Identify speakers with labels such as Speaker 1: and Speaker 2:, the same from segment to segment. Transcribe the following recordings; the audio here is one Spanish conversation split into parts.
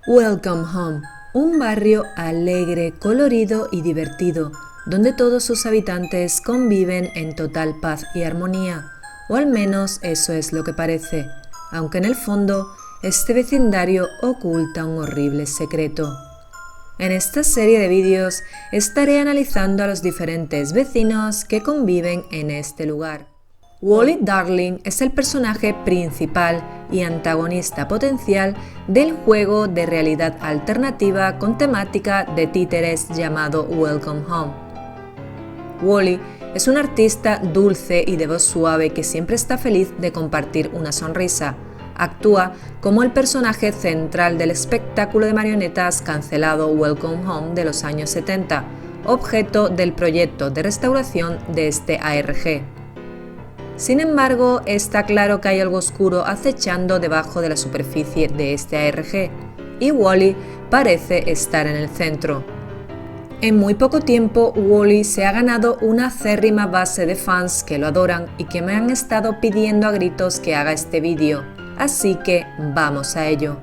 Speaker 1: Welcome Home, un barrio alegre, colorido y divertido, donde todos sus habitantes conviven en total paz y armonía, o al menos eso es lo que parece, aunque en el fondo este vecindario oculta un horrible secreto. En esta serie de vídeos estaré analizando a los diferentes vecinos que conviven en este lugar. Wally Darling es el personaje principal y antagonista potencial del juego de realidad alternativa con temática de títeres llamado Welcome Home. Wally es un artista dulce y de voz suave que siempre está feliz de compartir una sonrisa. Actúa como el personaje central del espectáculo de marionetas cancelado Welcome Home de los años 70, objeto del proyecto de restauración de este ARG. Sin embargo, está claro que hay algo oscuro acechando debajo de la superficie de este ARG, y Wally parece estar en el centro. En muy poco tiempo, Wally se ha ganado una acérrima base de fans que lo adoran y que me han estado pidiendo a gritos que haga este vídeo, así que vamos a ello.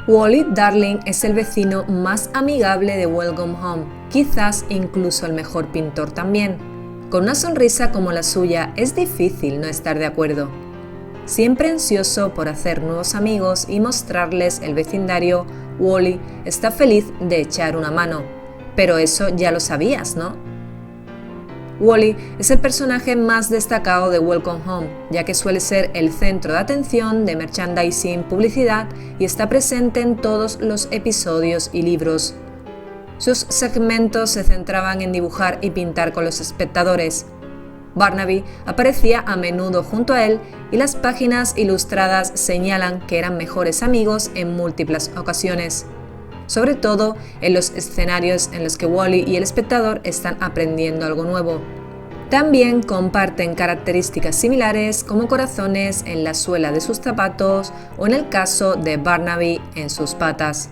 Speaker 1: Wally Darling es el vecino más amigable de Welcome Home, quizás incluso el mejor pintor también. Con una sonrisa como la suya es difícil no estar de acuerdo. Siempre ansioso por hacer nuevos amigos y mostrarles el vecindario, Wally está feliz de echar una mano. Pero eso ya lo sabías, ¿no? Wally es el personaje más destacado de Welcome Home, ya que suele ser el centro de atención de merchandising, publicidad y está presente en todos los episodios y libros. Sus segmentos se centraban en dibujar y pintar con los espectadores. Barnaby aparecía a menudo junto a él y las páginas ilustradas señalan que eran mejores amigos en múltiples ocasiones, sobre todo en los escenarios en los que Wally y el espectador están aprendiendo algo nuevo. También comparten características similares como corazones en la suela de sus zapatos o en el caso de Barnaby en sus patas.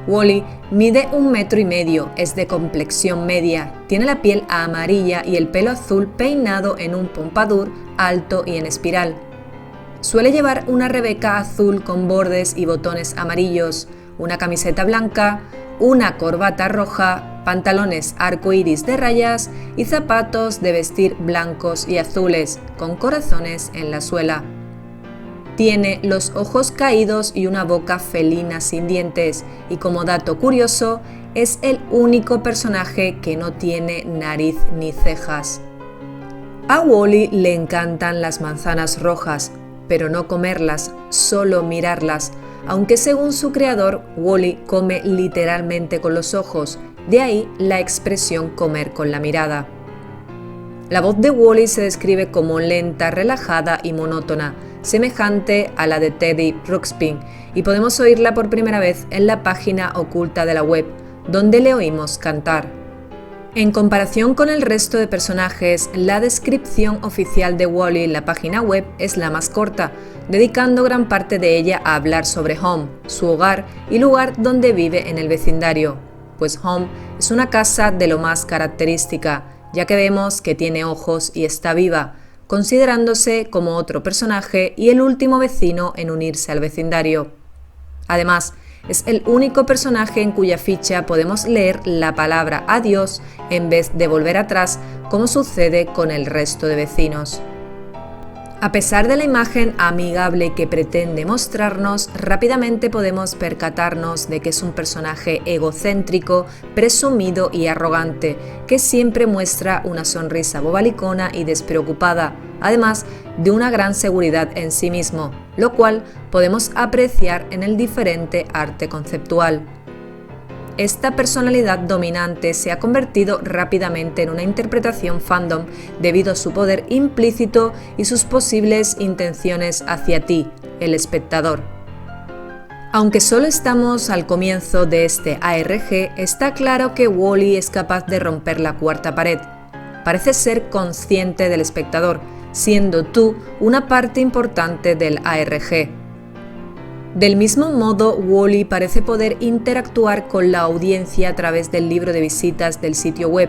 Speaker 1: Wally mide 1,5 metros, es de complexión media, tiene la piel amarilla y el pelo azul peinado en un pompadour alto y en espiral. Suele llevar una rebeca azul con bordes y botones amarillos, una camiseta blanca, una corbata roja, pantalones arcoíris de rayas y zapatos de vestir blancos y azules, con corazones en la suela. Tiene los ojos caídos y una boca felina sin dientes, y como dato curioso, es el único personaje que no tiene nariz ni cejas. A Wally le encantan las manzanas rojas, pero no comerlas, solo mirarlas, aunque según su creador, Wally come literalmente con los ojos, de ahí la expresión comer con la mirada. La voz de Wally se describe como lenta, relajada y monótona, semejante a la de Teddy Ruxpin, y podemos oírla por primera vez en la página oculta de la web, donde le oímos cantar. En comparación con el resto de personajes, la descripción oficial de Wally en la página web es la más corta, dedicando gran parte de ella a hablar sobre Home, su hogar y lugar donde vive en el vecindario, pues Home es una casa de lo más característica, ya que vemos que tiene ojos y está viva, considerándose como otro personaje y el último vecino en unirse al vecindario. Además, es el único personaje en cuya ficha podemos leer la palabra adiós en vez de volver atrás, como sucede con el resto de vecinos. A pesar de la imagen amigable que pretende mostrarnos, rápidamente podemos percatarnos de que es un personaje egocéntrico, presumido y arrogante, que siempre muestra una sonrisa bobalicona y despreocupada, además de una gran seguridad en sí mismo, lo cual podemos apreciar en el diferente arte conceptual. Esta personalidad dominante se ha convertido rápidamente en una interpretación fandom debido a su poder implícito y sus posibles intenciones hacia ti, el espectador. Aunque solo estamos al comienzo de este ARG, está claro que Wally es capaz de romper la cuarta pared. Parece ser consciente del espectador, siendo tú una parte importante del ARG. Del mismo modo, Wally parece poder interactuar con la audiencia a través del libro de visitas del sitio web.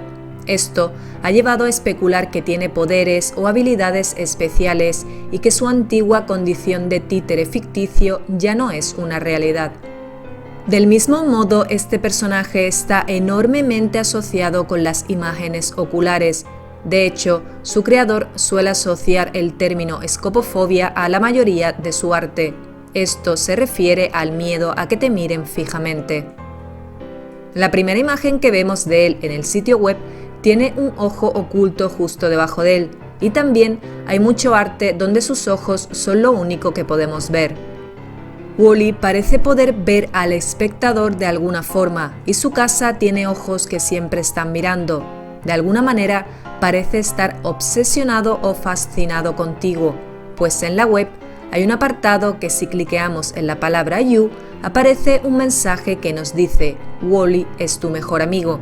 Speaker 1: Esto ha llevado a especular que tiene poderes o habilidades especiales y que su antigua condición de títere ficticio ya no es una realidad. Del mismo modo, este personaje está enormemente asociado con las imágenes oculares. De hecho, su creador suele asociar el término escopofobia a la mayoría de su arte. Esto se refiere al miedo a que te miren fijamente. La primera imagen que vemos de él en el sitio web tiene un ojo oculto justo debajo de él, y también hay mucho arte donde sus ojos son lo único que podemos ver. Wall-E parece poder ver al espectador de alguna forma, y su casa tiene ojos que siempre están mirando. De alguna manera parece estar obsesionado o fascinado contigo, pues en la web hay un apartado que si cliqueamos en la palabra You, aparece un mensaje que nos dice Wall-E es tu mejor amigo.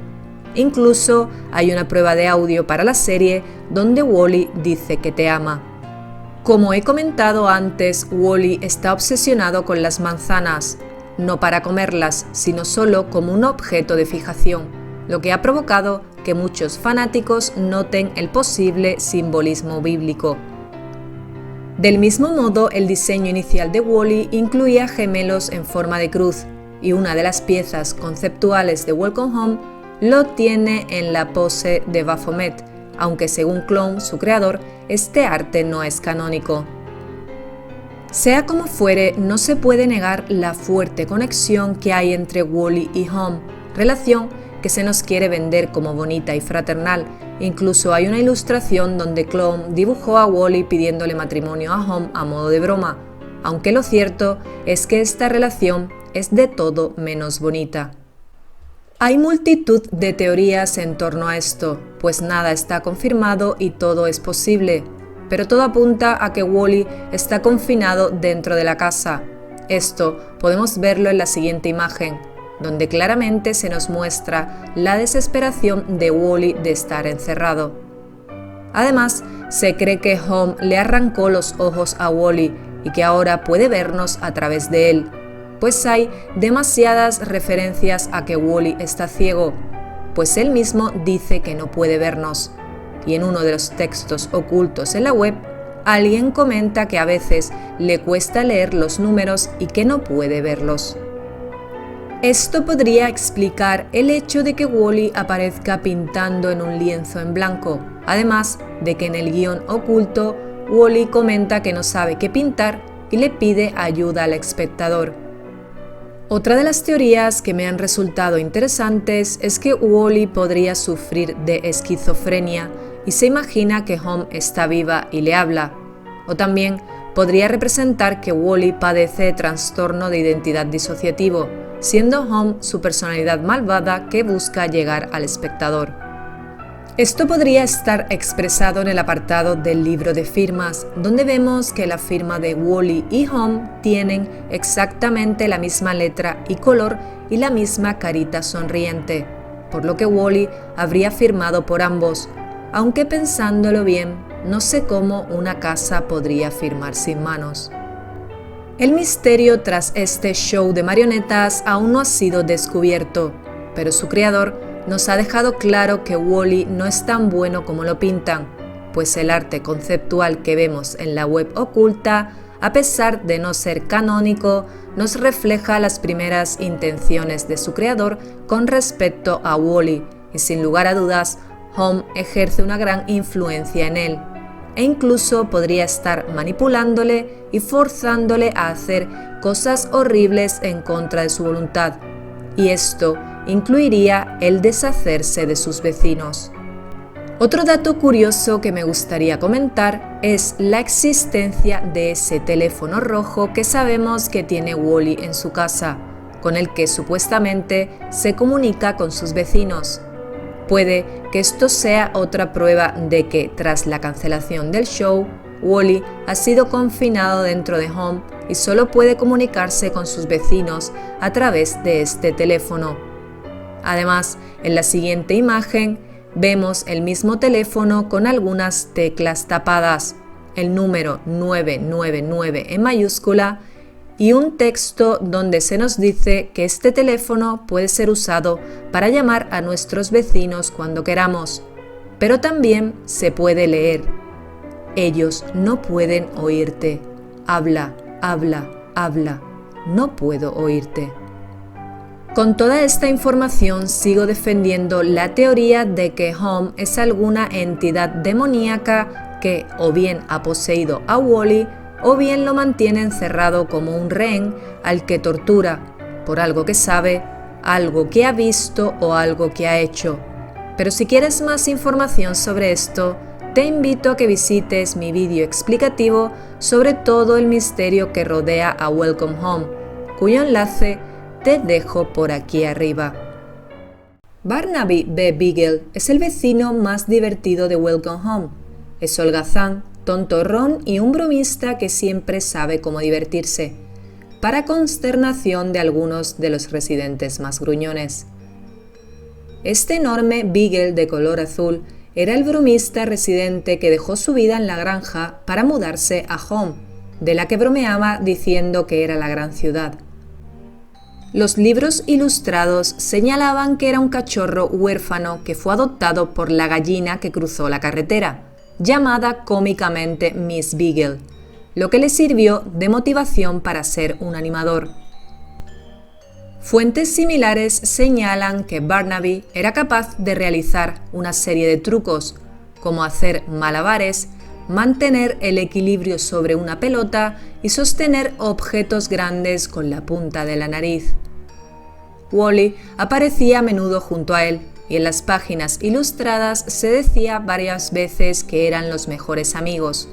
Speaker 1: Incluso hay una prueba de audio para la serie donde Wall-E dice que te ama. Como he comentado antes, Wall-E está obsesionado con las manzanas, no para comerlas, sino solo como un objeto de fijación, lo que ha provocado que muchos fanáticos noten el posible simbolismo bíblico. Del mismo modo, el diseño inicial de Wall-E incluía gemelos en forma de cruz, y una de las piezas conceptuales de Welcome Home lo tiene en la pose de Baphomet, aunque según Clone, su creador, este arte no es canónico. Sea como fuere, no se puede negar la fuerte conexión que hay entre Wall-E y Home, relación que se nos quiere vender como bonita y fraternal. Incluso hay una ilustración donde Clone dibujó a Wall-E pidiéndole matrimonio a Home a modo de broma, aunque lo cierto es que esta relación es de todo menos bonita. Hay multitud de teorías en torno a esto, pues nada está confirmado y todo es posible, pero todo apunta a que Wall-E está confinado dentro de la casa. Esto podemos verlo en la siguiente imagen, donde claramente se nos muestra la desesperación de Wall-E de estar encerrado. Además, se cree que Home le arrancó los ojos a Wall-E y que ahora puede vernos a través de él, pues hay demasiadas referencias a que Wall-E está ciego, pues él mismo dice que no puede vernos. Y en uno de los textos ocultos en la web, alguien comenta que a veces le cuesta leer los números y que no puede verlos. Esto podría explicar el hecho de que Wall-E aparezca pintando en un lienzo en blanco, además de que en el guión oculto, Wall-E comenta que no sabe qué pintar y le pide ayuda al espectador. Otra de las teorías que me han resultado interesantes es que Wall-E podría sufrir de esquizofrenia y se imagina que Home está viva y le habla. O también podría representar que Wall-E padece trastorno de identidad disociativo, siendo Home su personalidad malvada que busca llegar al espectador. Esto podría estar expresado en el apartado del libro de firmas, donde vemos que la firma de Wall-E y Home tienen exactamente la misma letra y color y la misma carita sonriente, por lo que Wall-E habría firmado por ambos, aunque pensándolo bien, no sé cómo una casa podría firmar sin manos. El misterio tras este show de marionetas aún no ha sido descubierto, pero su creador nos ha dejado claro que Wall-E no es tan bueno como lo pintan, pues el arte conceptual que vemos en la web oculta, a pesar de no ser canónico, nos refleja las primeras intenciones de su creador con respecto a Wall-E, y sin lugar a dudas, Home ejerce una gran influencia en él, e incluso podría estar manipulándole y forzándole a hacer cosas horribles en contra de su voluntad, y esto incluiría el deshacerse de sus vecinos. Otro dato curioso que me gustaría comentar es la existencia de ese teléfono rojo que sabemos que tiene Wall-E en su casa, con el que supuestamente se comunica con sus vecinos. Puede que esto sea otra prueba de que, tras la cancelación del show, Wall-E ha sido confinado dentro de Home y solo puede comunicarse con sus vecinos a través de este teléfono. Además, en la siguiente imagen vemos el mismo teléfono con algunas teclas tapadas, el número 999 en mayúscula y un texto donde se nos dice que este teléfono puede ser usado para llamar a nuestros vecinos cuando queramos, pero también se puede leer: ellos no pueden oírte. Habla, habla, habla. No puedo oírte. Con toda esta información sigo defendiendo la teoría de que Home es alguna entidad demoníaca que o bien ha poseído a Wally o bien lo mantiene encerrado como un rehén al que tortura por algo que sabe, algo que ha visto o algo que ha hecho. Pero si quieres más información sobre esto, te invito a que visites mi vídeo explicativo sobre todo el misterio que rodea a Welcome Home, cuyo enlace te dejo por aquí arriba. Barnaby B. Beagle es el vecino más divertido de Welcome Home. Es holgazán, tontorrón y un bromista que siempre sabe cómo divertirse, para consternación de algunos de los residentes más gruñones. Este enorme Beagle de color azul era el bromista residente que dejó su vida en la granja para mudarse a Home, de la que bromeaba diciendo que era la gran ciudad. Los libros ilustrados señalaban que era un cachorro huérfano que fue adoptado por la gallina que cruzó la carretera, llamada cómicamente Miss Beagle, lo que le sirvió de motivación para ser un animador. Fuentes similares señalan que Barnaby era capaz de realizar una serie de trucos, como hacer malabares, mantener el equilibrio sobre una pelota y sostener objetos grandes con la punta de la nariz. Wally aparecía a menudo junto a él, y en las páginas ilustradas se decía varias veces que eran los mejores amigos.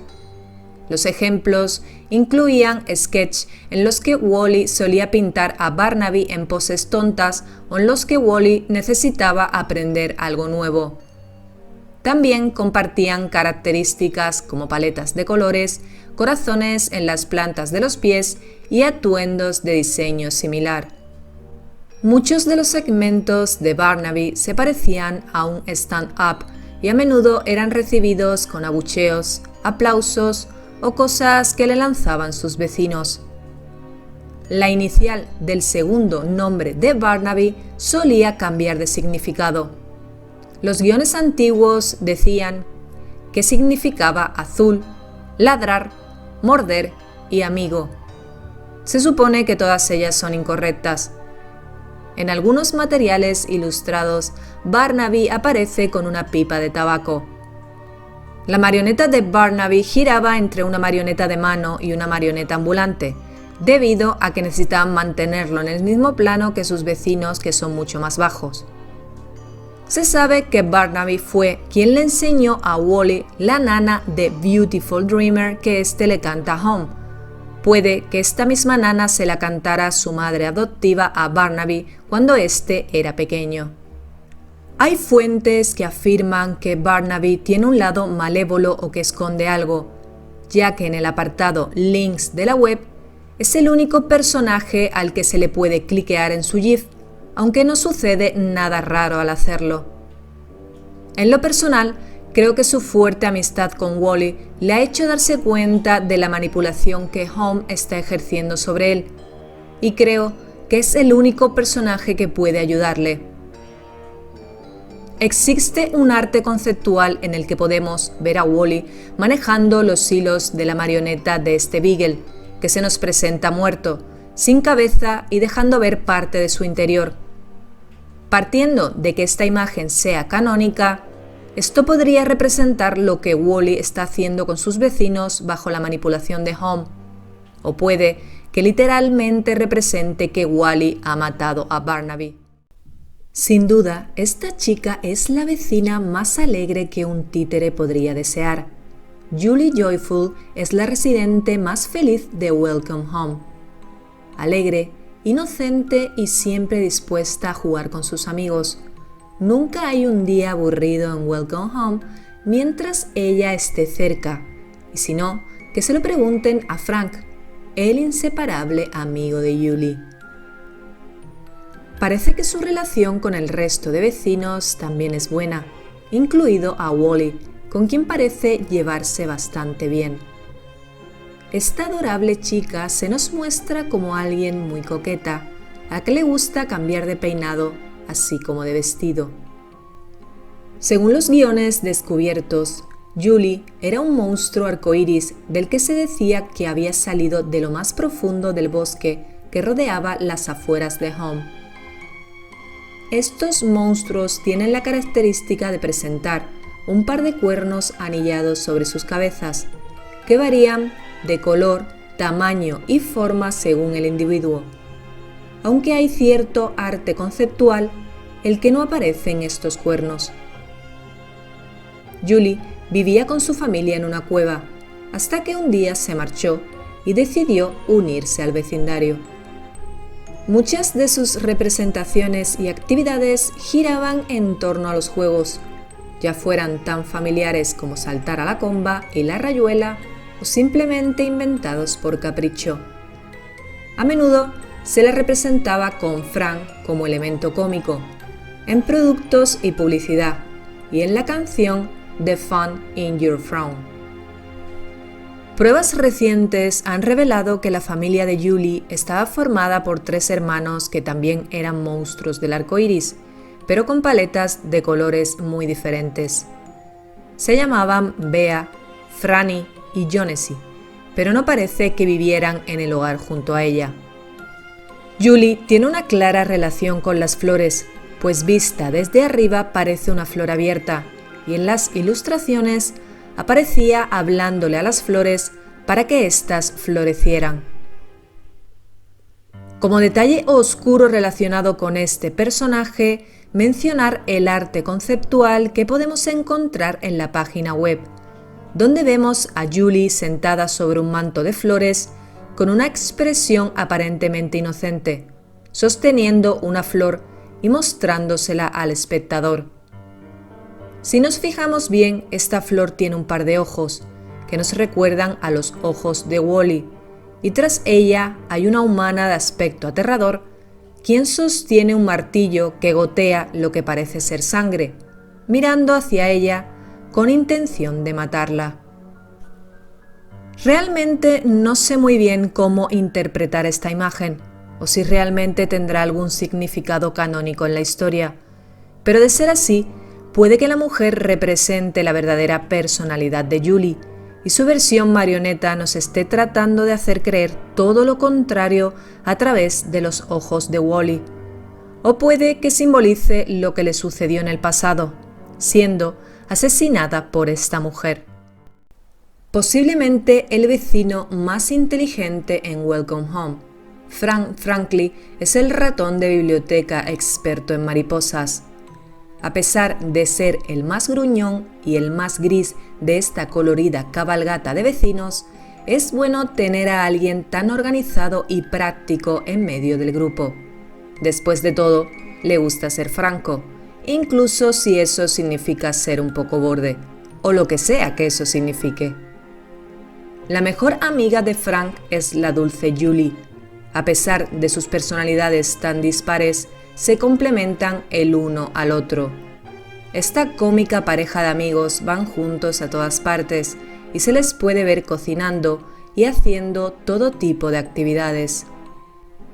Speaker 1: Los ejemplos incluían sketches en los que Wally solía pintar a Barnaby en poses tontas o en los que Wally necesitaba aprender algo nuevo. También compartían características como paletas de colores, corazones en las plantas de los pies y atuendos de diseño similar. Muchos de los segmentos de Barnaby se parecían a un stand-up y a menudo eran recibidos con abucheos, aplausos o cosas que le lanzaban sus vecinos. La inicial del segundo nombre de Barnaby solía cambiar de significado. Los guiones antiguos decían que significaba azul, ladrar, morder y amigo. Se supone que todas ellas son incorrectas. En algunos materiales ilustrados, Barnaby aparece con una pipa de tabaco. La marioneta de Barnaby giraba entre una marioneta de mano y una marioneta ambulante, debido a que necesitaban mantenerlo en el mismo plano que sus vecinos, que son mucho más bajos. Se sabe que Barnaby fue quien le enseñó a Wally la nana de Beautiful Dreamer que éste le canta a Home. Puede que esta misma nana se la cantara su madre adoptiva a Barnaby cuando éste era pequeño. Hay fuentes que afirman que Barnaby tiene un lado malévolo o que esconde algo, ya que en el apartado Links de la web es el único personaje al que se le puede cliquear en su GIF, aunque no sucede nada raro al hacerlo. En lo personal, creo que su fuerte amistad con Wally le ha hecho darse cuenta de la manipulación que Home está ejerciendo sobre él, y creo que es el único personaje que puede ayudarle. Existe un arte conceptual en el que podemos ver a Wally manejando los hilos de la marioneta de este Beagle, que se nos presenta muerto, sin cabeza y dejando ver parte de su interior. Partiendo de que esta imagen sea canónica, esto podría representar lo que Wally está haciendo con sus vecinos bajo la manipulación de Home, o puede que literalmente represente que Wally ha matado a Barnaby. Sin duda, esta chica es la vecina más alegre que un títere podría desear. Julie Joyful es la residente más feliz de Welcome Home. Alegre, inocente y siempre dispuesta a jugar con sus amigos. Nunca hay un día aburrido en Welcome Home mientras ella esté cerca, y si no, que se lo pregunten a Frank, el inseparable amigo de Julie. Parece que su relación con el resto de vecinos también es buena, incluido a Wally, con quien parece llevarse bastante bien. Esta adorable chica se nos muestra como alguien muy coqueta, a la que le gusta cambiar de peinado, así como de vestido. Según los guiones descubiertos, Julie era un monstruo arcoíris del que se decía que había salido de lo más profundo del bosque que rodeaba las afueras de Home. Estos monstruos tienen la característica de presentar un par de cuernos anillados sobre sus cabezas, que varían de color, tamaño y forma según el individuo, aunque hay cierto arte conceptual el que no aparece en estos cuernos. Julie vivía con su familia en una cueva, hasta que un día se marchó y decidió unirse al vecindario. Muchas de sus representaciones y actividades giraban en torno a los juegos, ya fueran tan familiares como saltar a la comba y la rayuela o simplemente inventados por capricho. A menudo se la representaba con Frank como elemento cómico, en productos y publicidad, y en la canción The Fun in Your Frown. Pruebas recientes han revelado que la familia de Julie estaba formada por 3 hermanos que también eran monstruos del arco iris, pero con paletas de colores muy diferentes. Se llamaban Bea, Franny y Jonesy, pero no parece que vivieran en el hogar junto a ella. Julie tiene una clara relación con las flores, pues vista desde arriba parece una flor abierta, y en las ilustraciones aparecía hablándole a las flores para que éstas florecieran. Como detalle oscuro relacionado con este personaje, mencionar el arte conceptual que podemos encontrar en la página web, donde vemos a Julie sentada sobre un manto de flores con una expresión aparentemente inocente, sosteniendo una flor y mostrándosela al espectador. Si nos fijamos bien, esta flor tiene un par de ojos, que nos recuerdan a los ojos de Wall-E, y tras ella hay una humana de aspecto aterrador, quien sostiene un martillo que gotea lo que parece ser sangre, mirando hacia ella con intención de matarla. Realmente no sé muy bien cómo interpretar esta imagen, o si realmente tendrá algún significado canónico en la historia, pero de ser así, puede que la mujer represente la verdadera personalidad de Julie y su versión marioneta nos esté tratando de hacer creer todo lo contrario a través de los ojos de Wall-E. O puede que simbolice lo que le sucedió en el pasado, siendo asesinada por esta mujer. Posiblemente el vecino más inteligente en Welcome Home, Frank Frankly, es el ratón de biblioteca experto en mariposas. A pesar de ser el más gruñón y el más gris de esta colorida cabalgata de vecinos, es bueno tener a alguien tan organizado y práctico en medio del grupo. Después de todo, le gusta ser franco, incluso si eso significa ser un poco borde, o lo que sea que eso signifique. La mejor amiga de Frank es la dulce Julie. A pesar de sus personalidades tan dispares, se complementan el uno al otro. Esta cómica pareja de amigos van juntos a todas partes y se les puede ver cocinando y haciendo todo tipo de actividades.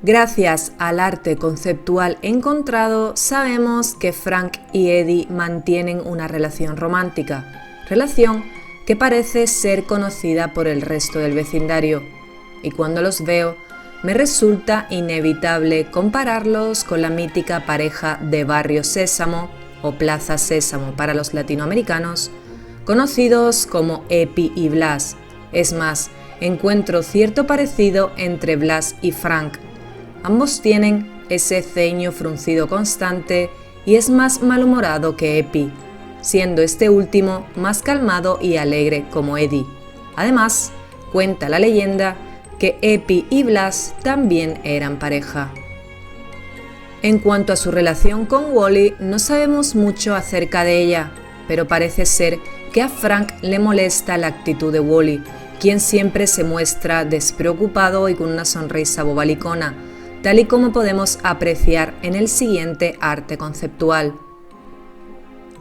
Speaker 1: Gracias al arte conceptual encontrado, sabemos que Frank y Eddie mantienen una relación romántica, relación que parece ser conocida por el resto del vecindario, y cuando los veo, me resulta inevitable compararlos con la mítica pareja de Barrio Sésamo o Plaza Sésamo para los latinoamericanos, conocidos como Epi y Blas. Es más, encuentro cierto parecido entre Blas y Frank. Ambos tienen ese ceño fruncido constante y es más malhumorado que Epi, siendo este último más calmado y alegre como Eddie. Además, cuenta la leyenda que Epi y Blas también eran pareja. En cuanto a su relación con Wall-E, no sabemos mucho acerca de ella, pero parece ser que a Frank le molesta la actitud de Wall-E, quien siempre se muestra despreocupado y con una sonrisa bobalicona, tal y como podemos apreciar en el siguiente arte conceptual.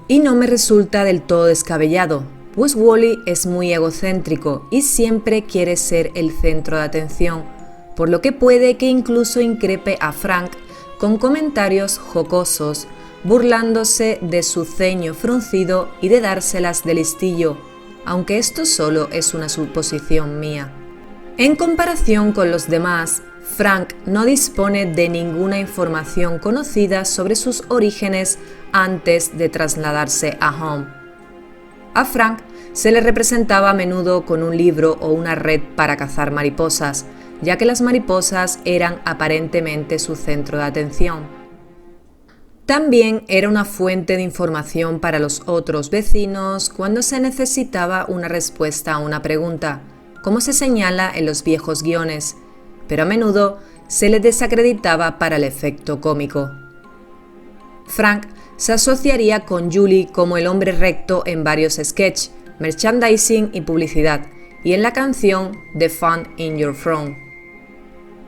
Speaker 1: Y no me resulta del todo descabellado, pues Wall-E es muy egocéntrico y siempre quiere ser el centro de atención, por lo que puede que incluso increpe a Frank con comentarios jocosos burlándose de su ceño fruncido y de dárselas de listillo, aunque esto solo es una suposición mía. En comparación con los demás, Frank no dispone de ninguna información conocida sobre sus orígenes antes de trasladarse a Home. A Frank se le representaba a menudo con un libro o una red para cazar mariposas, ya que las mariposas eran aparentemente su centro de atención. También era una fuente de información para los otros vecinos cuando se necesitaba una respuesta a una pregunta, como se señala en los viejos guiones, pero a menudo se le desacreditaba para el efecto cómico. Frank se asociaría con Julie como el hombre recto en varios sketches, merchandising y publicidad, y en la canción The Fun in Your Frown.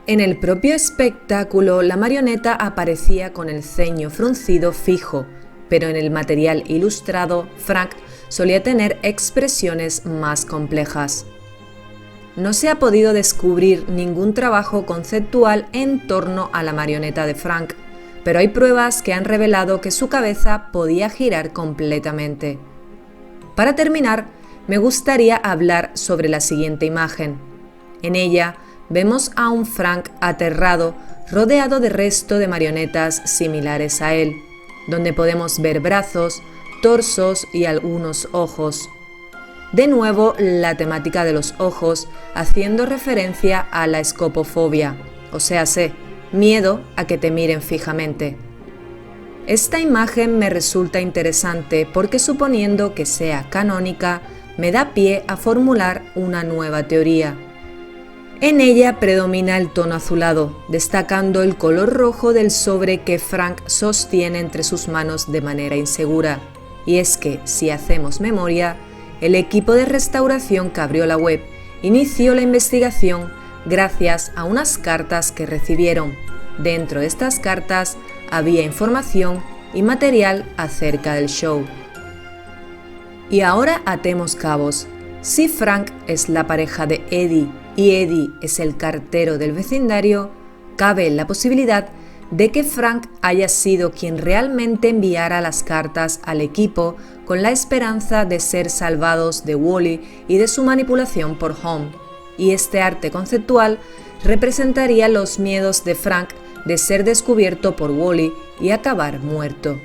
Speaker 1: En el propio espectáculo, la marioneta aparecía con el ceño fruncido fijo, pero en el material ilustrado, Frank solía tener expresiones más complejas. No se ha podido descubrir ningún trabajo conceptual en torno a la marioneta de Frank, pero hay pruebas que han revelado que su cabeza podía girar completamente. Para terminar, me gustaría hablar sobre la siguiente imagen. En ella vemos a un Frank aterrado rodeado de resto de marionetas similares a él, donde podemos ver brazos, torsos y algunos ojos. De nuevo, la temática de los ojos, haciendo referencia a la escopofobia, o sea, miedo a que te miren fijamente. Esta imagen me resulta interesante porque, suponiendo que sea canónica, me da pie a formular una nueva teoría. En ella predomina el tono azulado, destacando el color rojo del sobre que Frank sostiene entre sus manos de manera insegura. Y es que, si hacemos memoria, el equipo de restauración que abrió la web inició la investigación gracias a unas cartas que recibieron. Dentro de estas cartas había información y material acerca del show. Y ahora atemos cabos. Si Frank es la pareja de Eddie y Eddie es el cartero del vecindario, cabe la posibilidad de que Frank haya sido quien realmente enviara las cartas al equipo con la esperanza de ser salvados de Wally y de su manipulación por Home, y este arte conceptual representaría los miedos de Frank de ser descubierto por Wally y acabar muerto.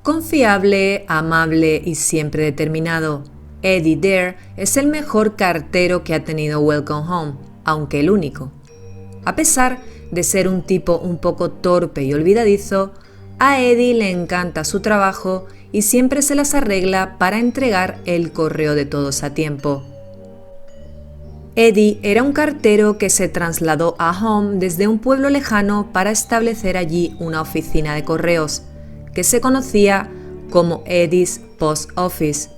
Speaker 1: Confiable, amable y siempre determinado, Eddie Dare es el mejor cartero que ha tenido Welcome Home, aunque el único. A pesar de ser un tipo un poco torpe y olvidadizo, a Eddie le encanta su trabajo y siempre se las arregla para entregar el correo de todos a tiempo. Eddie era un cartero que se trasladó a Home desde un pueblo lejano para establecer allí una oficina de correos, que se conocía como Eddie's Post Office.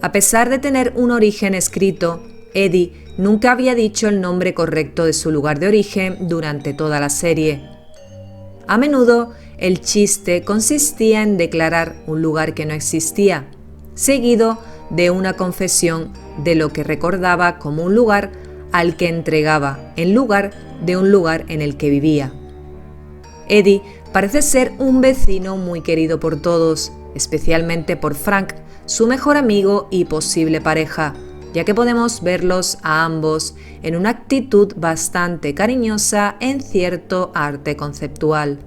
Speaker 1: A pesar de tener un origen escrito, Eddie nunca había dicho el nombre correcto de su lugar de origen durante toda la serie. A menudo, el chiste consistía en declarar un lugar que no existía, seguido de una confesión de lo que recordaba como un lugar al que entregaba en lugar de un lugar en el que vivía. Eddie parece ser un vecino muy querido por todos, especialmente por Frank, su mejor amigo y posible pareja, ya que podemos verlos a ambos en una actitud bastante cariñosa en cierto arte conceptual.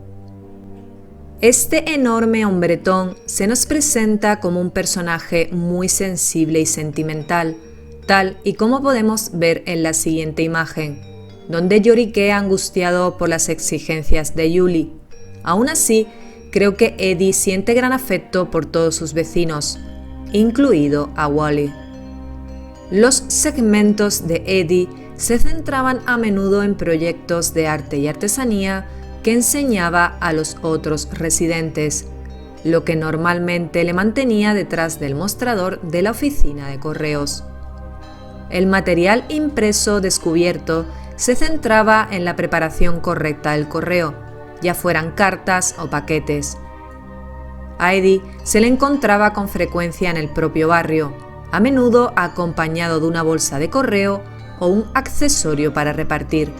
Speaker 1: Este enorme hombretón se nos presenta como un personaje muy sensible y sentimental, tal y como podemos ver en la siguiente imagen, donde lloriquea angustiado por las exigencias de Julie. Aún así, creo que Eddie siente gran afecto por todos sus vecinos, incluido a Wally. Los segmentos de Eddie se centraban a menudo en proyectos de arte y artesanía que enseñaba a los otros residentes, lo que normalmente le mantenía detrás del mostrador de la oficina de correos. El material impreso descubierto se centraba en la preparación correcta del correo, ya fueran cartas o paquetes. A Eddie se le encontraba con frecuencia en el propio barrio, a menudo acompañado de una bolsa de correo o un accesorio para repartir.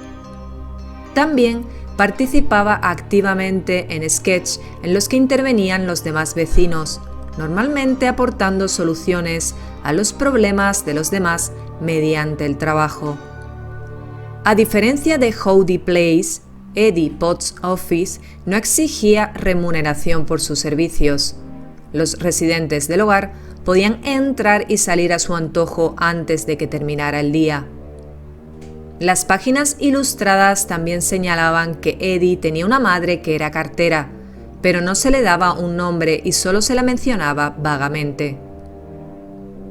Speaker 1: También participaba activamente en sketches en los que intervenían los demás vecinos, normalmente aportando soluciones a los problemas de los demás mediante el trabajo. A diferencia de Howdy Place, Eddie Potts Office no exigía remuneración por sus servicios. Los residentes del hogar podían entrar y salir a su antojo antes de que terminara el día. Las páginas ilustradas también señalaban que Eddie tenía una madre que era cartera, pero no se le daba un nombre y solo se la mencionaba vagamente.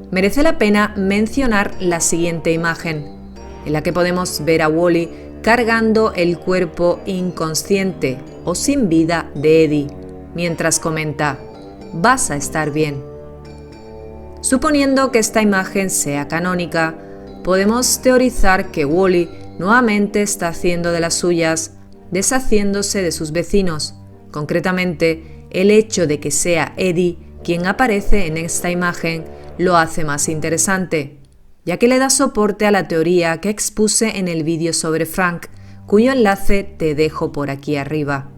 Speaker 1: Merece la pena mencionar la siguiente imagen, en la que podemos ver a Wally cargando el cuerpo inconsciente o sin vida de Eddie, mientras comenta: «Vas a estar bien». Suponiendo que esta imagen sea canónica, podemos teorizar que Wally nuevamente está haciendo de las suyas, deshaciéndose de sus vecinos. Concretamente, el hecho de que sea Eddie quien aparece en esta imagen lo hace más interesante, ya que le da soporte a la teoría que expuse en el vídeo sobre Frank, cuyo enlace te dejo por aquí arriba.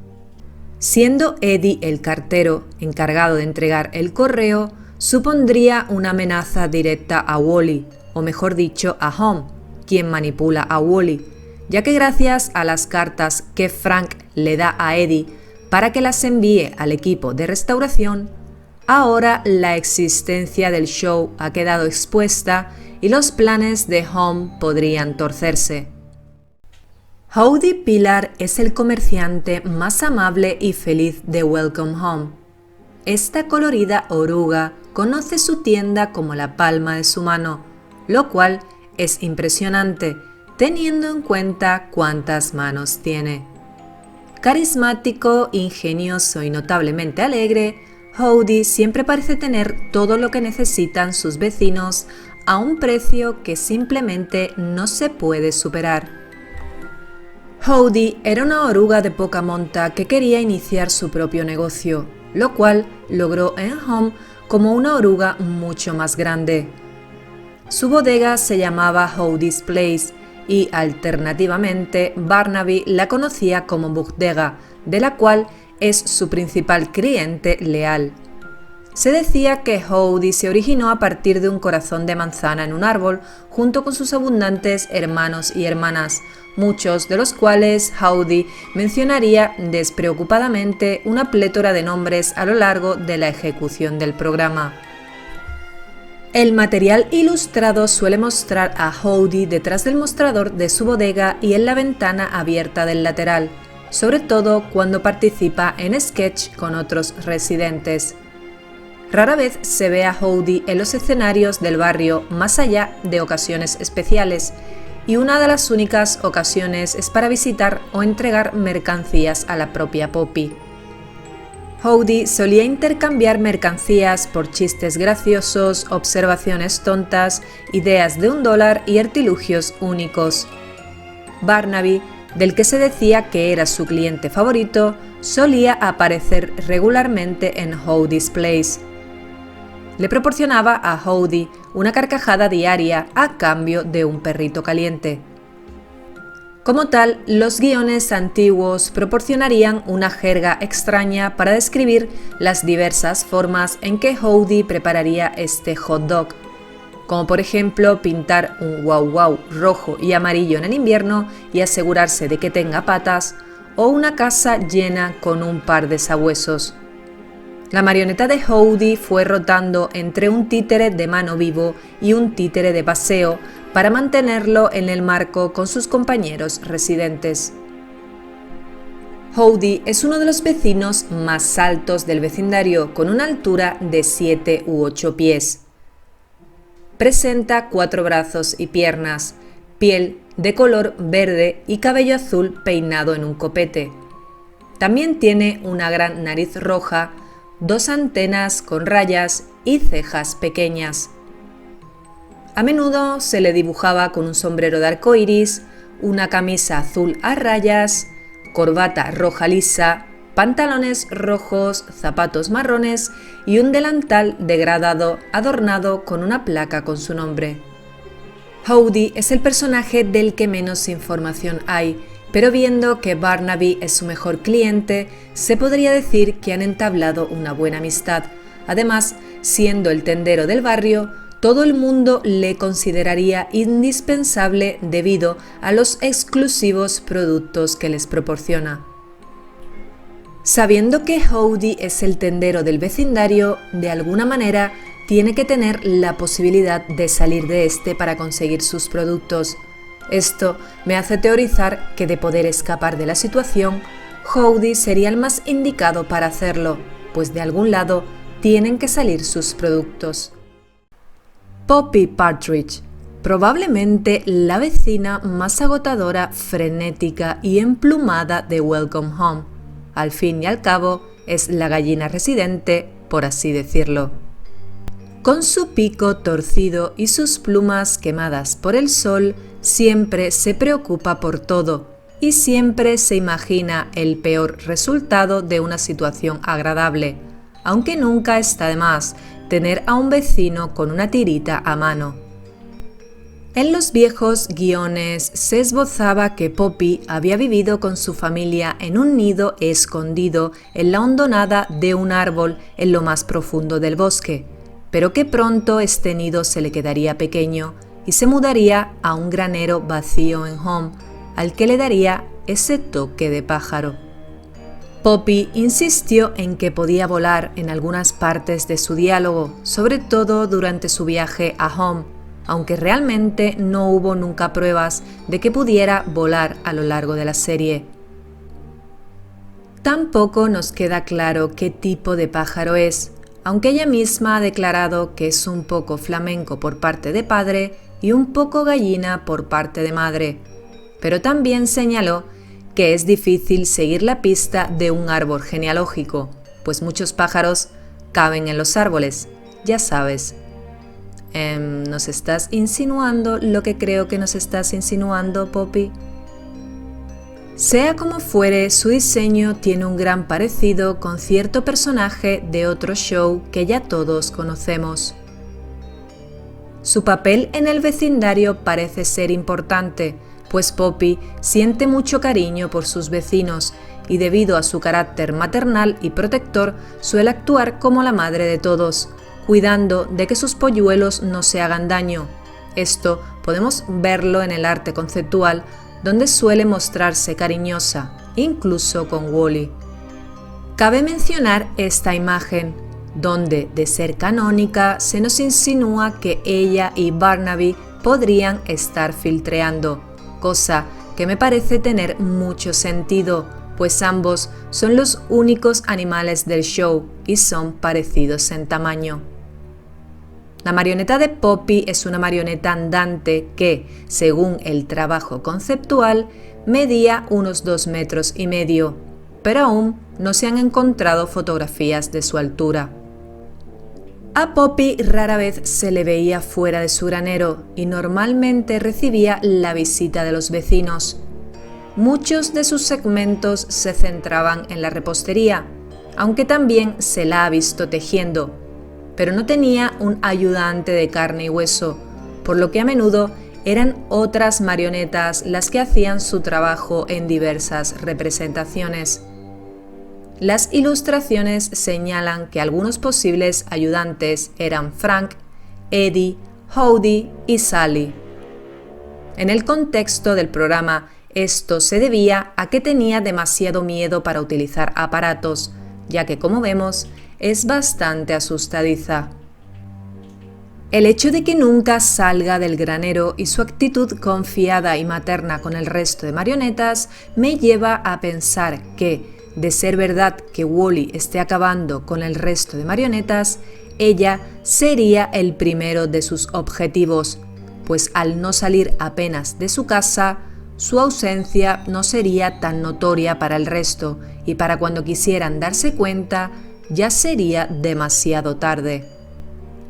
Speaker 1: Siendo Eddie el cartero encargado de entregar el correo, supondría una amenaza directa a Wally, o mejor dicho, a Home, quien manipula a Wally, ya que gracias a las cartas que Frank le da a Eddie para que las envíe al equipo de restauración, ahora la existencia del show ha quedado expuesta y los planes de Home podrían torcerse. Howdy Pilar es el comerciante más amable y feliz de Welcome Home. Esta colorida oruga conoce su tienda como la palma de su mano, lo cual es impresionante teniendo en cuenta cuántas manos tiene. Carismático, ingenioso y notablemente alegre, Howdy siempre parece tener todo lo que necesitan sus vecinos a un precio que simplemente no se puede superar. Howdy era una oruga de poca monta que quería iniciar su propio negocio, lo cual logró en Home como una oruga mucho más grande. Su bodega se llamaba Howdy's Place y alternativamente Barnaby la conocía como bodega, de la cual es su principal cliente leal. Se decía que Howdy se originó a partir de un corazón de manzana en un árbol junto con sus abundantes hermanos y hermanas, muchos de los cuales Howdy mencionaría despreocupadamente una plétora de nombres a lo largo de la ejecución del programa. El material ilustrado suele mostrar a Howdy detrás del mostrador de su bodega y en la ventana abierta del lateral, sobre todo cuando participa en sketch con otros residentes. Rara vez se ve a Howdy en los escenarios del barrio más allá de ocasiones especiales, y una de las únicas ocasiones es para visitar o entregar mercancías a la propia Poppy. Howdy solía intercambiar mercancías por chistes graciosos, observaciones tontas, ideas de $1 y artilugios únicos. Barnaby, del que se decía que era su cliente favorito, solía aparecer regularmente en Howdy's Place. Le proporcionaba a Howdy una carcajada diaria a cambio de un perrito caliente. Como tal, los guiones antiguos proporcionarían una jerga extraña para describir las diversas formas en que Howdy prepararía este hot dog, como por ejemplo pintar un guau guau rojo y amarillo en el invierno y asegurarse de que tenga patas, o una casa llena con un par de sabuesos. La marioneta de Howdy fue rotando entre un títere de mano vivo y un títere de paseo para mantenerlo en el marco con sus compañeros residentes. Howdy es uno de los vecinos más altos del vecindario, con una altura de 7 u 8 pies. Presenta 4 brazos y piernas, piel de color verde y cabello azul peinado en un copete. También tiene una gran nariz roja, 2 antenas con rayas y cejas pequeñas. A menudo se le dibujaba con un sombrero de arco iris, una camisa azul a rayas, corbata roja lisa, pantalones rojos, zapatos marrones y un delantal degradado adornado con una placa con su nombre. Howdy es el personaje del que menos información hay pero viendo que Barnaby es su mejor cliente, se podría decir que han entablado una buena amistad. Además, siendo el tendero del barrio, todo el mundo le consideraría indispensable debido a los exclusivos productos que les proporciona. Sabiendo que Howdy es el tendero del vecindario, de alguna manera tiene que tener la posibilidad de salir de este para conseguir sus productos. Esto me hace teorizar que de poder escapar de la situación, Howdy sería el más indicado para hacerlo, pues de algún lado tienen que salir sus productos. Poppy Partridge, probablemente la vecina más agotadora, frenética y emplumada de Welcome Home. Al fin y al cabo, es la gallina residente, por así decirlo. Con su pico torcido y sus plumas quemadas por el sol, siempre se preocupa por todo y siempre se imagina el peor resultado de una situación agradable, aunque nunca está de más tener a un vecino con una tirita a mano. En los viejos guiones se esbozaba que Poppy había vivido con su familia en un nido escondido en la hondonada de un árbol en lo más profundo del bosque, pero que pronto este nido se le quedaría pequeño y se mudaría a un granero vacío en Home, al que le daría ese toque de pájaro. Poppy insistió en que podía volar en algunas partes de su diálogo, sobre todo durante su viaje a Home, aunque realmente no hubo nunca pruebas de que pudiera volar a lo largo de la serie. Tampoco nos queda claro qué tipo de pájaro es, aunque ella misma ha declarado que es un poco flamenco por parte de padre y un poco gallina por parte de madre, pero también señaló que es difícil seguir la pista de un árbol genealógico, pues muchos pájaros caben en los árboles, ya sabes. ¿Nos estás insinuando lo que creo que nos estás insinuando, Poppy? Sea como fuere, su diseño tiene un gran parecido con cierto personaje de otro show que ya todos conocemos. Su papel en el vecindario parece ser importante, pues Poppy siente mucho cariño por sus vecinos y debido a su carácter maternal y protector suele actuar como la madre de todos, cuidando de que sus polluelos no se hagan daño. Esto podemos verlo en el arte conceptual, donde suele mostrarse cariñosa, incluso con Wally. Cabe mencionar esta imagen, donde, de ser canónica, se nos insinúa que ella y Barnaby podrían estar filtreando, cosa que me parece tener mucho sentido, pues ambos son los únicos animales del show y son parecidos en tamaño. La marioneta de Poppy es una marioneta andante que, según el trabajo conceptual, medía unos 2,5 metros, pero aún no se han encontrado fotografías de su altura. A Poppy rara vez se le veía fuera de su granero y normalmente recibía la visita de los vecinos. Muchos de sus segmentos se centraban en la repostería, aunque también se la ha visto tejiendo, pero no tenía un ayudante de carne y hueso, por lo que a menudo eran otras marionetas las que hacían su trabajo en diversas representaciones. Las ilustraciones señalan que algunos posibles ayudantes eran Frank, Eddie, Howdy y Sally. En el contexto del programa, esto se debía a que tenía demasiado miedo para utilizar aparatos, ya que, como vemos, es bastante asustadiza. El hecho de que nunca salga del granero y su actitud confiada y materna con el resto de marionetas me lleva a pensar que, de ser verdad que Wally esté acabando con el resto de marionetas, ella sería el primero de sus objetivos, pues al no salir apenas de su casa, su ausencia no sería tan notoria para el resto y para cuando quisieran darse cuenta ya sería demasiado tarde.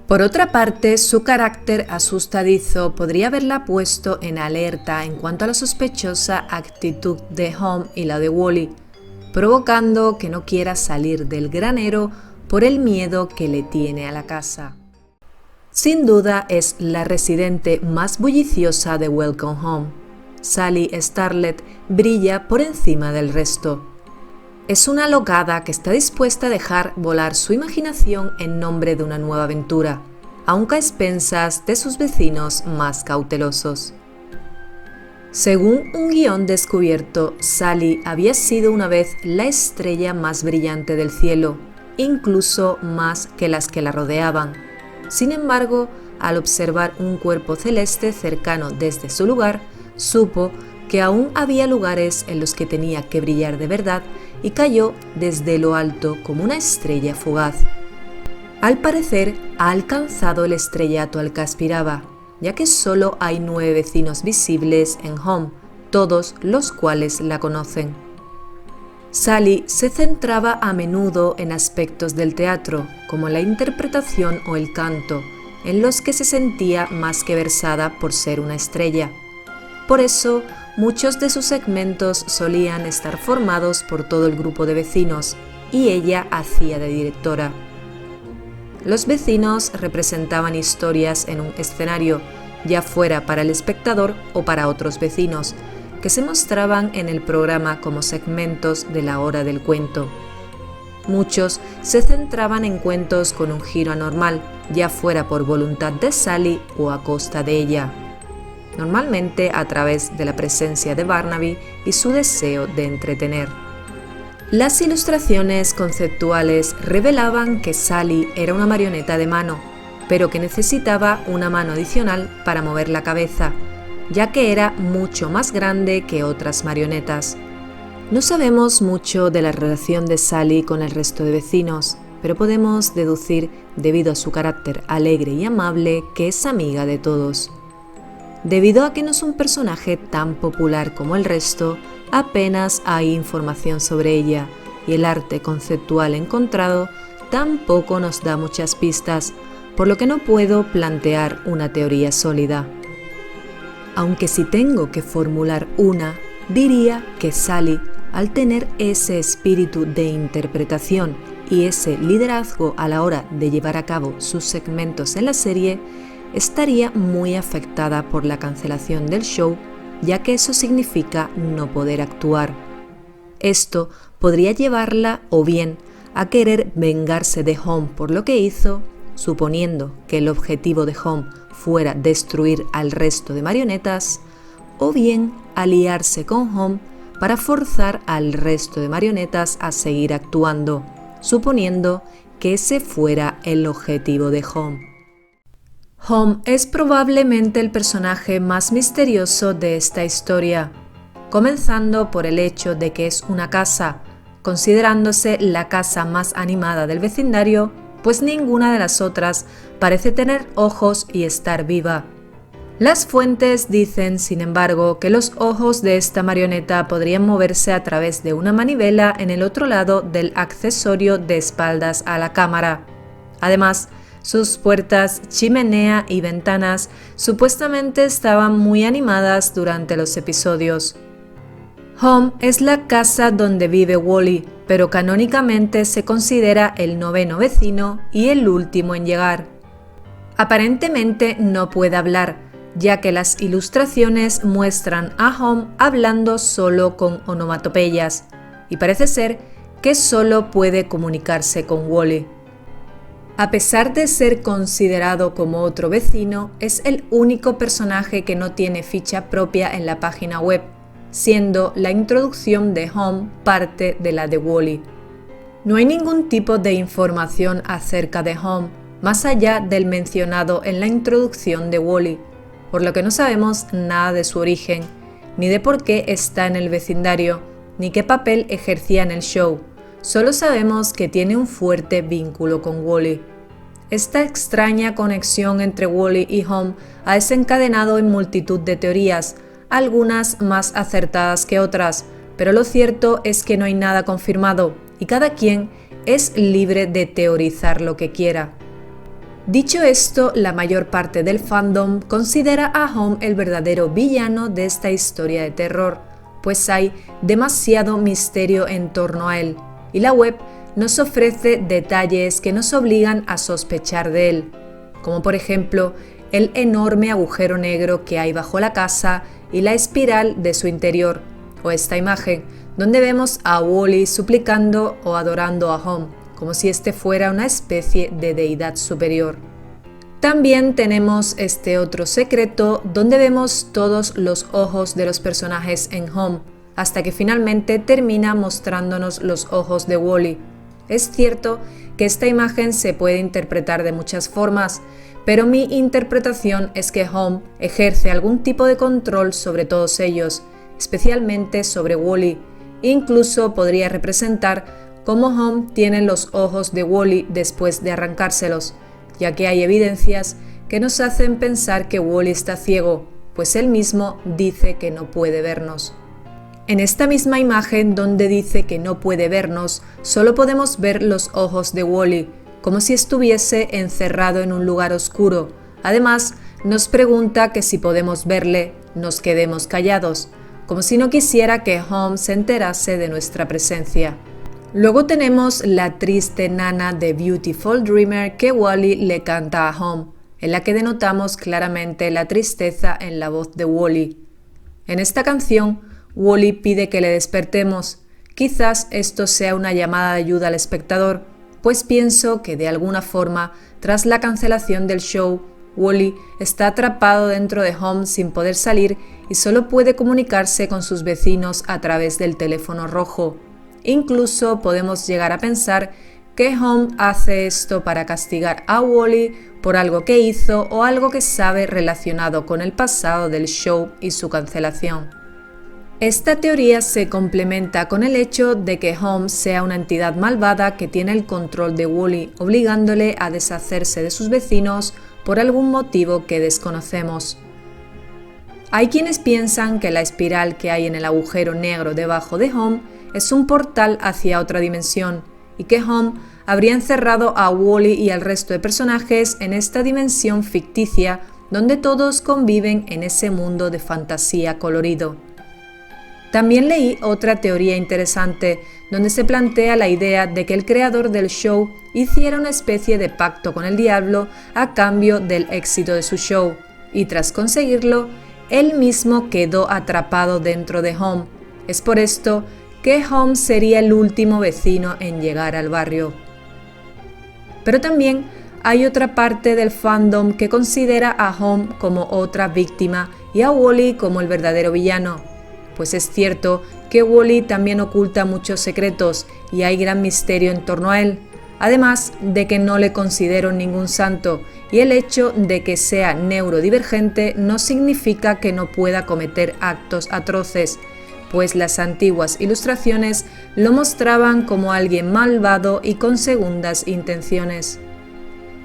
Speaker 1: Por otra parte, su carácter asustadizo podría haberla puesto en alerta en cuanto a la sospechosa actitud de Home y la de Wally, provocando que no quiera salir del granero por el miedo que le tiene a la casa. Sin duda es la residente más bulliciosa de Welcome Home. Sally Starlet brilla por encima del resto. Es una alocada que está dispuesta a dejar volar su imaginación en nombre de una nueva aventura, aunque a expensas de sus vecinos más cautelosos. Según un guión descubierto, Sally había sido una vez la estrella más brillante del cielo, incluso más que las que la rodeaban. Sin embargo, al observar un cuerpo celeste cercano desde su lugar, supo que aún había lugares en los que tenía que brillar de verdad y cayó desde lo alto como una estrella fugaz. Al parecer, ha alcanzado el estrellato al que aspiraba, ya que solo hay 9 vecinos visibles en Home, todos los cuales la conocen. Sally se centraba a menudo en aspectos del teatro, como la interpretación o el canto, en los que se sentía más que versada por ser una estrella. Por eso, muchos de sus segmentos solían estar formados por todo el grupo de vecinos, y ella hacía de directora. Los vecinos representaban historias en un escenario, ya fuera para el espectador o para otros vecinos, que se mostraban en el programa como segmentos de la hora del cuento. Muchos se centraban en cuentos con un giro anormal, ya fuera por voluntad de Sally o a costa de ella, normalmente a través de la presencia de Barnaby y su deseo de entretener. Las ilustraciones conceptuales revelaban que Sally era una marioneta de mano, pero que necesitaba una mano adicional para mover la cabeza, ya que era mucho más grande que otras marionetas. No sabemos mucho de la relación de Sally con el resto de vecinos, pero podemos deducir, debido a su carácter alegre y amable, que es amiga de todos. Debido a que no es un personaje tan popular como el resto, apenas hay información sobre ella, y el arte conceptual encontrado tampoco nos da muchas pistas, por lo que no puedo plantear una teoría sólida. Aunque si tengo que formular una, diría que Sally, al tener ese espíritu de interpretación y ese liderazgo a la hora de llevar a cabo sus segmentos en la serie, estaría muy afectada por la cancelación del show, ya que eso significa no poder actuar. Esto podría llevarla o bien a querer vengarse de Home por lo que hizo, suponiendo que el objetivo de Home fuera destruir al resto de marionetas, o bien aliarse con Home para forzar al resto de marionetas a seguir actuando, suponiendo que ese fuera el objetivo de Home. Home es probablemente el personaje más misterioso de esta historia, comenzando por el hecho de que es una casa, considerándose la casa más animada del vecindario, pues ninguna de las otras parece tener ojos y estar viva. Las fuentes dicen, sin embargo, que los ojos de esta marioneta podrían moverse a través de una manivela en el otro lado del accesorio de espaldas a la cámara. Además, sus puertas, chimenea y ventanas supuestamente estaban muy animadas durante los episodios. Home es la casa donde vive Wally, pero canónicamente se considera el 9º vecino y el último en llegar. Aparentemente no puede hablar, ya que las ilustraciones muestran a Home hablando solo con onomatopeyas, y parece ser que solo puede comunicarse con Wally. A pesar de ser considerado como otro vecino, es el único personaje que no tiene ficha propia en la página web, siendo la introducción de Home parte de la de Wally. No hay ningún tipo de información acerca de Home, más allá del mencionado en la introducción de Wally, por lo que no sabemos nada de su origen, ni de por qué está en el vecindario, ni qué papel ejercía en el show. Solo sabemos que tiene un fuerte vínculo con Wally. Esta extraña conexión entre Wally y Home ha desencadenado en multitud de teorías, algunas más acertadas que otras, pero lo cierto es que no hay nada confirmado y cada quien es libre de teorizar lo que quiera. Dicho esto, la mayor parte del fandom considera a Home el verdadero villano de esta historia de terror, pues hay demasiado misterio en torno a él, y la web nos ofrece detalles que nos obligan a sospechar de él, como por ejemplo el enorme agujero negro que hay bajo la casa y la espiral de su interior, o esta imagen, donde vemos a Wall-E suplicando o adorando a Home, como si este fuera una especie de deidad superior. También tenemos este otro secreto donde vemos todos los ojos de los personajes en Home, hasta que finalmente termina mostrándonos los ojos de Wall-E. Es cierto que esta imagen se puede interpretar de muchas formas, pero mi interpretación es que Home ejerce algún tipo de control sobre todos ellos, especialmente sobre Wall-E. Incluso podría representar cómo Home tiene los ojos de Wall-E después de arrancárselos, ya que hay evidencias que nos hacen pensar que Wall-E está ciego, pues él mismo dice que no puede vernos. En esta misma imagen donde dice que no puede vernos, solo podemos ver los ojos de Wall-E, como si estuviese encerrado en un lugar oscuro. Además, nos pregunta que si podemos verle, nos quedemos callados, como si no quisiera que Home se enterase de nuestra presencia. Luego tenemos la triste nana de Beautiful Dreamer que Wall-E le canta a Home, en la que denotamos claramente la tristeza en la voz de Wall-E. En esta canción, Wall-E pide que le despertemos. Quizás esto sea una llamada de ayuda al espectador, pues pienso que de alguna forma, tras la cancelación del show, Wall-E está atrapado dentro de Home sin poder salir y solo puede comunicarse con sus vecinos a través del teléfono rojo. Incluso podemos llegar a pensar que Home hace esto para castigar a Wall-E por algo que hizo o algo que sabe relacionado con el pasado del show y su cancelación. Esta teoría se complementa con el hecho de que Home sea una entidad malvada que tiene el control de Wall-E, obligándole a deshacerse de sus vecinos por algún motivo que desconocemos. Hay quienes piensan que la espiral que hay en el agujero negro debajo de Home es un portal hacia otra dimensión y que Home habría encerrado a Wall-E y al resto de personajes en esta dimensión ficticia donde todos conviven en ese mundo de fantasía colorido. También leí otra teoría interesante donde se plantea la idea de que el creador del show hiciera una especie de pacto con el diablo a cambio del éxito de su show y tras conseguirlo, él mismo quedó atrapado dentro de Home. Es por esto que Home sería el último vecino en llegar al barrio. Pero también hay otra parte del fandom que considera a Home como otra víctima y a Wall-E como el verdadero villano. Pues es cierto que Wall-E también oculta muchos secretos y hay gran misterio en torno a él, además de que no le considero ningún santo y el hecho de que sea neurodivergente no significa que no pueda cometer actos atroces, pues las antiguas ilustraciones lo mostraban como alguien malvado y con segundas intenciones.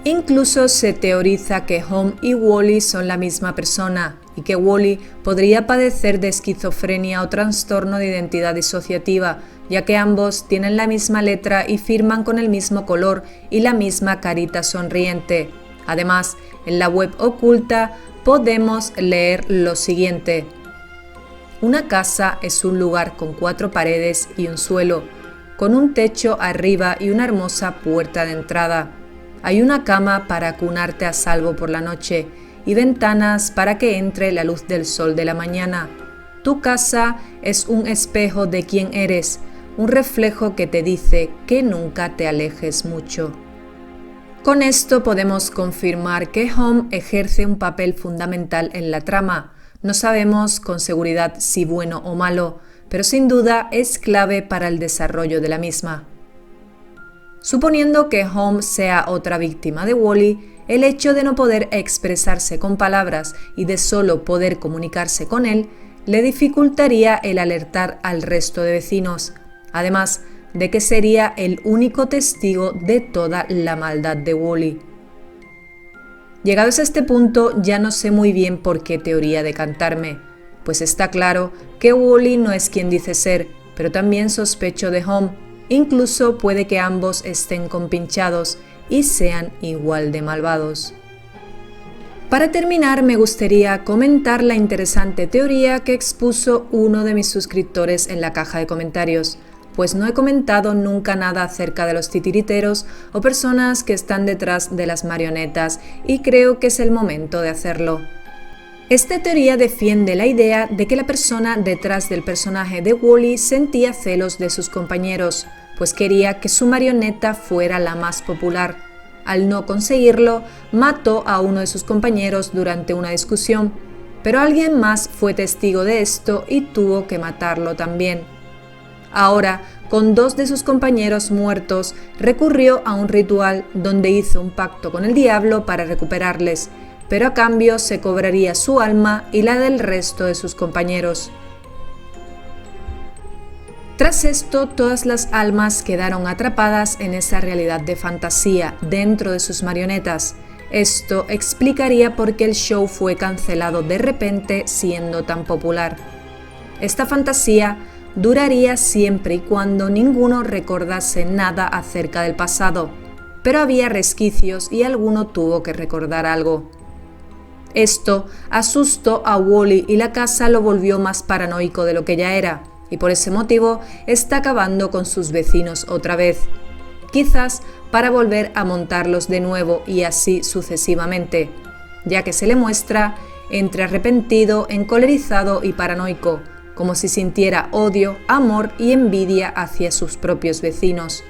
Speaker 1: Incluso se teoriza que Home y Wall-E son la misma persona y que Wall-E podría padecer de esquizofrenia o trastorno de identidad disociativa, ya que ambos tienen la misma letra y firman con el mismo color y la misma carita sonriente. Además, en la web oculta podemos leer lo siguiente. Una casa es un lugar con 4 paredes y un suelo, con un techo arriba y una hermosa puerta de entrada. Hay una cama para acunarte a salvo por la noche y ventanas para que entre la luz del sol de la mañana. Tu casa es un espejo de quién eres, un reflejo que te dice que nunca te alejes mucho. Con esto podemos confirmar que Home ejerce un papel fundamental en la trama. No sabemos con seguridad si bueno o malo, pero sin duda es clave para el desarrollo de la misma. Suponiendo que Home sea otra víctima de Wall-E, el hecho de no poder expresarse con palabras y de solo poder comunicarse con él, le dificultaría el alertar al resto de vecinos, además de que sería el único testigo de toda la maldad de Wall-E. Llegados a este punto, ya no sé muy bien por qué teoría decantarme, pues está claro que Wall-E no es quien dice ser, pero también sospecho de Home. Incluso puede que ambos estén compinchados y sean igual de malvados. Para terminar, me gustaría comentar la interesante teoría que expuso uno de mis suscriptores en la caja de comentarios, pues no he comentado nunca nada acerca de los titiriteros o personas que están detrás de las marionetas y creo que es el momento de hacerlo. Esta teoría defiende la idea de que la persona detrás del personaje de Wall-E sentía celos de sus compañeros, pues quería que su marioneta fuera la más popular. Al no conseguirlo, mató a uno de sus compañeros durante una discusión, pero alguien más fue testigo de esto y tuvo que matarlo también. Ahora, con 2 de sus compañeros muertos, recurrió a un ritual donde hizo un pacto con el diablo para recuperarles, pero a cambio se cobraría su alma y la del resto de sus compañeros. Tras esto, todas las almas quedaron atrapadas en esa realidad de fantasía dentro de sus marionetas. Esto explicaría por qué el show fue cancelado de repente siendo tan popular. Esta fantasía duraría siempre y cuando ninguno recordase nada acerca del pasado, pero había resquicios y alguno tuvo que recordar algo. Esto asustó a Wall-E y la casa lo volvió más paranoico de lo que ya era, y por ese motivo está acabando con sus vecinos otra vez, quizás para volver a montarlos de nuevo y así sucesivamente, ya que se le muestra entre arrepentido, encolerizado y paranoico, como si sintiera odio, amor y envidia hacia sus propios vecinos.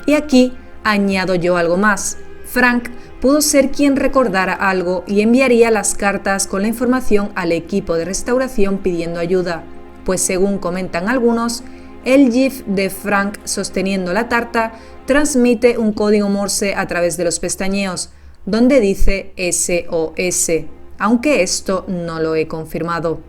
Speaker 1: Y aquí añado yo algo más. Frank pudo ser quien recordara algo y enviaría las cartas con la información al equipo de restauración pidiendo ayuda, pues según comentan algunos, el GIF de Frank sosteniendo la tarta transmite un código Morse a través de los pestañeos, donde dice SOS, aunque esto no lo he confirmado.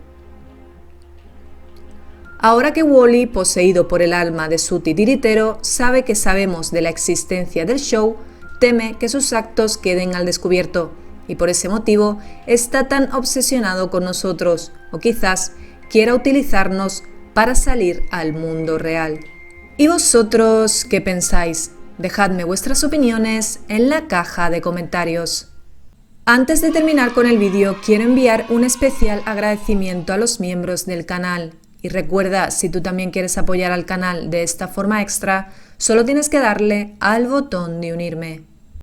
Speaker 1: Ahora que Wall-E, poseído por el alma de su titiritero, sabe que sabemos de la existencia del show, teme que sus actos queden al descubierto, y por ese motivo está tan obsesionado con nosotros, o quizás quiera utilizarnos para salir al mundo real. ¿Y vosotros qué pensáis? Dejadme vuestras opiniones en la caja de comentarios. Antes de terminar con el vídeo, quiero enviar un especial agradecimiento a los miembros del canal. Y recuerda, si tú también quieres apoyar al canal de esta forma extra, solo tienes que darle al botón de unirme.